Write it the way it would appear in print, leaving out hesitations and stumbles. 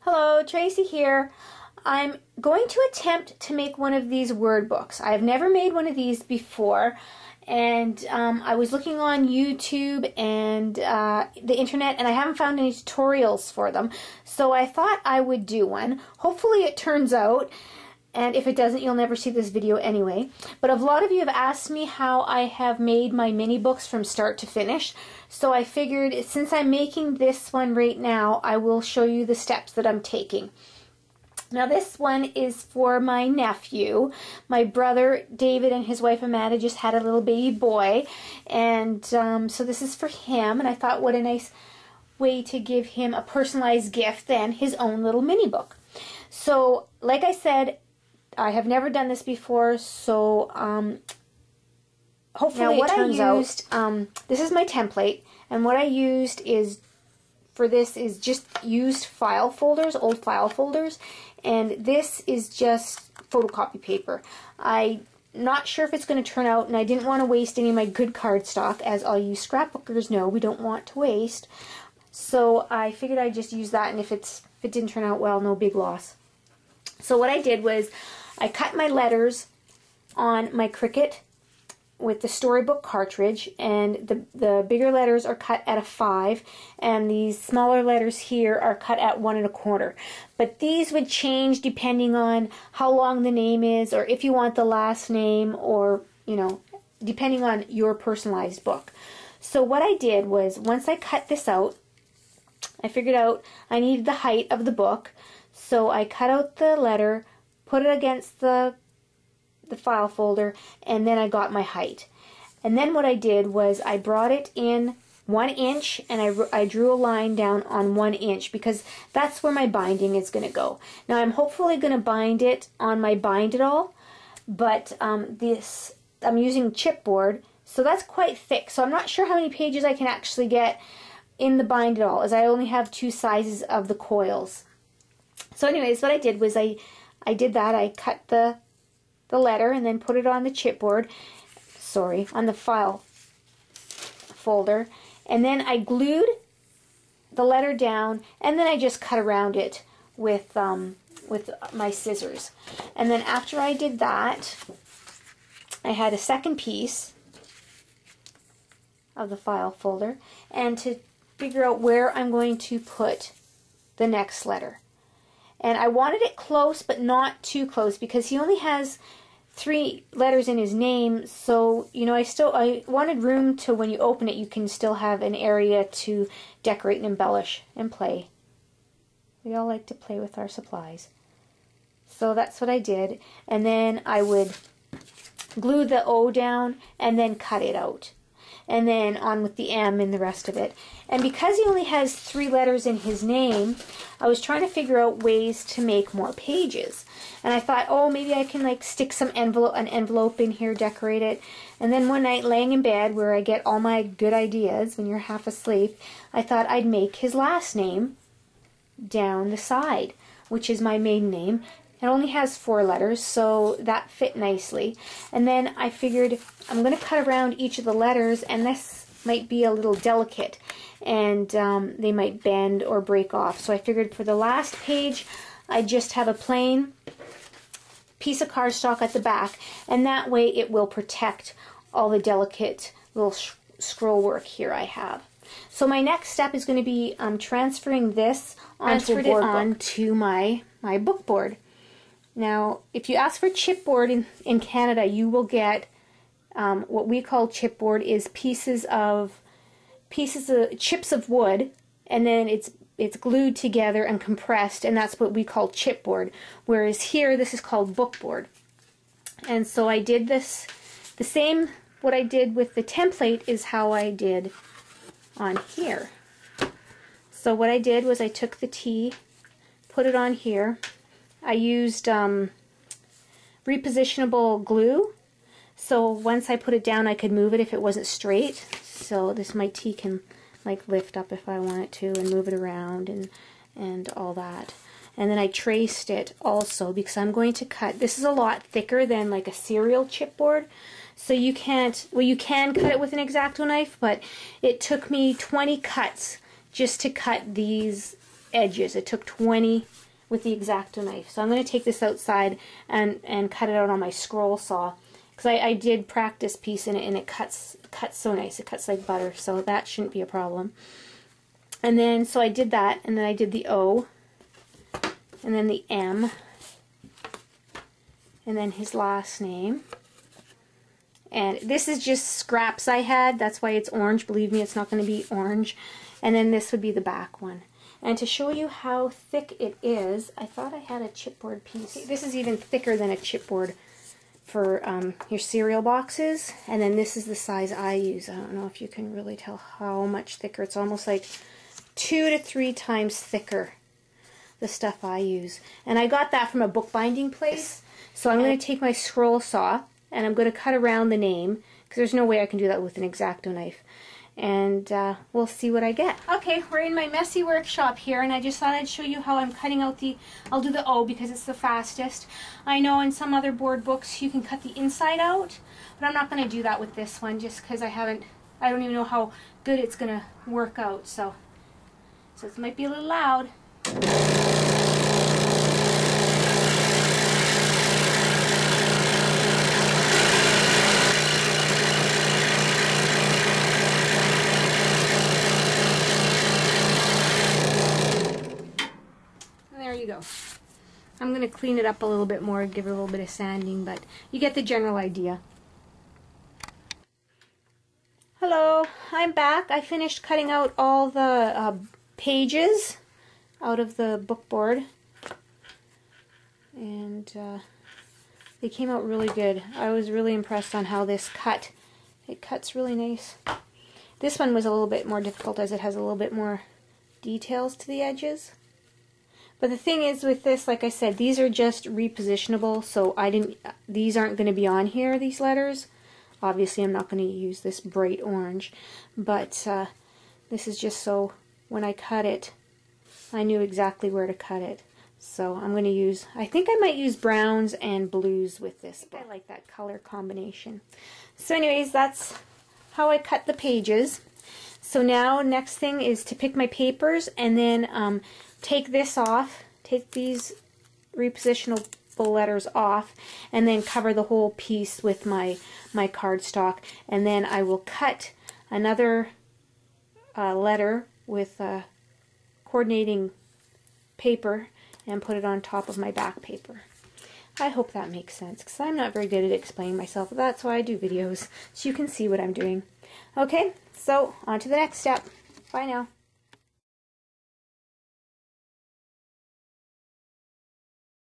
Hello, Tracy here. I'm going to attempt to make one of these word books. I've never made one of these before, and I was looking on YouTube and the internet, and I haven't found any tutorials for them, so I thought I would do one. Hopefully it turns out, and if it doesn't, you'll never see this video anyway. But a lot of you have asked me how I have made my mini books from start to finish, so I figured since I'm making this one right now, I will show you the steps that I'm taking. Now this one is for my nephew. My brother David and his wife Amanda just had a little baby boy, and so this is for him, and I thought what a nice way to give him a personalized gift than his own little mini book. So like I said, I have never done this before, so hopefully now, what it turns out. This is my template, and what I used is for this is just used file folders, old file folders, and this is just photocopy paper. I'm not sure if it's going to turn out, and I didn't want to waste any of my good cardstock, as all you scrapbookers know we don't want to waste. So I figured I'd just use that, and if it didn't turn out well, no big loss. So what I did was I cut my letters on my Cricut with the storybook cartridge, and the bigger letters are cut at a 5, and these smaller letters here are cut at 1 1/4. But these would change depending on how long the name is, or if you want the last name, or depending on your personalized book. So what I did was, once I cut this out, I figured out I needed the height of the book, so I cut out the letter, put it against the file folder, and then I got my height. And then what I did was I brought it in 1 inch, and I drew a line down on 1 inch, because that's where my binding is going to go. Now I'm hopefully going to bind it on my Bind It All, but I'm using chipboard, so that's quite thick, so I'm not sure how many pages I can actually get in the Bind It All, as I only have 2 sizes of the coils. So anyways, what I did was I did that. I cut the letter and then put it on the chipboard, on the file folder, and then I glued the letter down, and then I just cut around it with my scissors. And then after I did that, I had a second piece of the file folder, and to figure out where I'm going to put the next letter. And I wanted it close, but not too close, because he only has 3 letters in his name, so I wanted room to, when you open it, you can still have an area to decorate and embellish and play. We all like to play with our supplies. So that's what I did, and then I would glue the O down and then cut it out, and then on with the M and the rest of it. And because he only has 3 letters in his name, I was trying to figure out ways to make more pages. And I thought, oh, maybe I can stick an envelope in here, decorate it. And then one night, laying in bed, where I get all my good ideas when you're half asleep, I thought I'd make his last name down the side, which is my maiden name. It only has 4 letters, so that fit nicely. And then I figured I'm going to cut around each of the letters, and this might be a little delicate, and they might bend or break off. So I figured for the last page, I just have a plain piece of cardstock at the back, and that way it will protect all the delicate little scroll work here I have. So my next step is going to be transferring this onto my book board. Now, if you ask for chipboard in Canada, you will get what we call chipboard is chips of wood, and then it's glued together and compressed, and that's what we call chipboard. Whereas here, this is called bookboard. And so I did this the same. What I did with the template is how I did on here. So what I did was I took the T, put it on here. I used repositionable glue, so once I put it down I could move it if it wasn't straight. So my T can lift up if I want it to, and move it around and all that. And then I traced it also, because I'm going to cut, this is a lot thicker than like a cereal chipboard, so you can cut it with an X-Acto knife, but it took me 20 cuts just to cut these edges. It took 20 with the X-Acto knife. So I'm going to take this outside and cut it out on my scroll saw. Because I did practice piece in it, and it cuts so nice. It cuts like butter, so that shouldn't be a problem. And then, so I did that, and then I did the O, and then the M, and then his last name. And this is just scraps I had. That's why it's orange. Believe me, it's not going to be orange. And then this would be the back one. And to show you how thick it is, I thought I had a chipboard piece. This is even thicker than a chipboard for your cereal boxes. And then this is the size I use. I don't know if you can really tell how much thicker. It's almost like 2 to 3 times thicker, the stuff I use. And I got that from a bookbinding place. So I'm going to take my scroll saw and I'm going to cut around the name, because there's no way I can do that with an X-Acto knife. And we'll see what I get. Okay, we're in my messy workshop here, and I just thought I'd show you how I'm cutting out I'll do the O because it's the fastest. I know in some other board books you can cut the inside out, but I'm not going to do that with this one just because I don't even know how good it's going to work out. So it might be a little loud. There you go. I'm going to clean it up a little bit more, give it a little bit of sanding, but you get the general idea. Hello, I'm back. I finished cutting out all the pages out of the book board, and they came out really good. I was really impressed on how this cut. It cuts really nice. This one was a little bit more difficult as it has a little bit more details to the edges. But the thing is with this, like I said, these are just repositionable, so these aren't going to be on here, these letters. Obviously I'm not going to use this bright orange, but this is just so when I cut it, I knew exactly where to cut it. So I'm going to use, I think I might use browns and blues with this book. I like that color combination. So anyways, that's how I cut the pages. So now next thing is to pick my papers and then take this off, take these repositionable letters off, and then cover the whole piece with my cardstock. And then I will cut another letter with coordinating paper and put it on top of my back paper. I hope that makes sense, because I'm not very good at explaining myself. That's why I do videos, so you can see what I'm doing. Okay, so on to the next step. Bye now.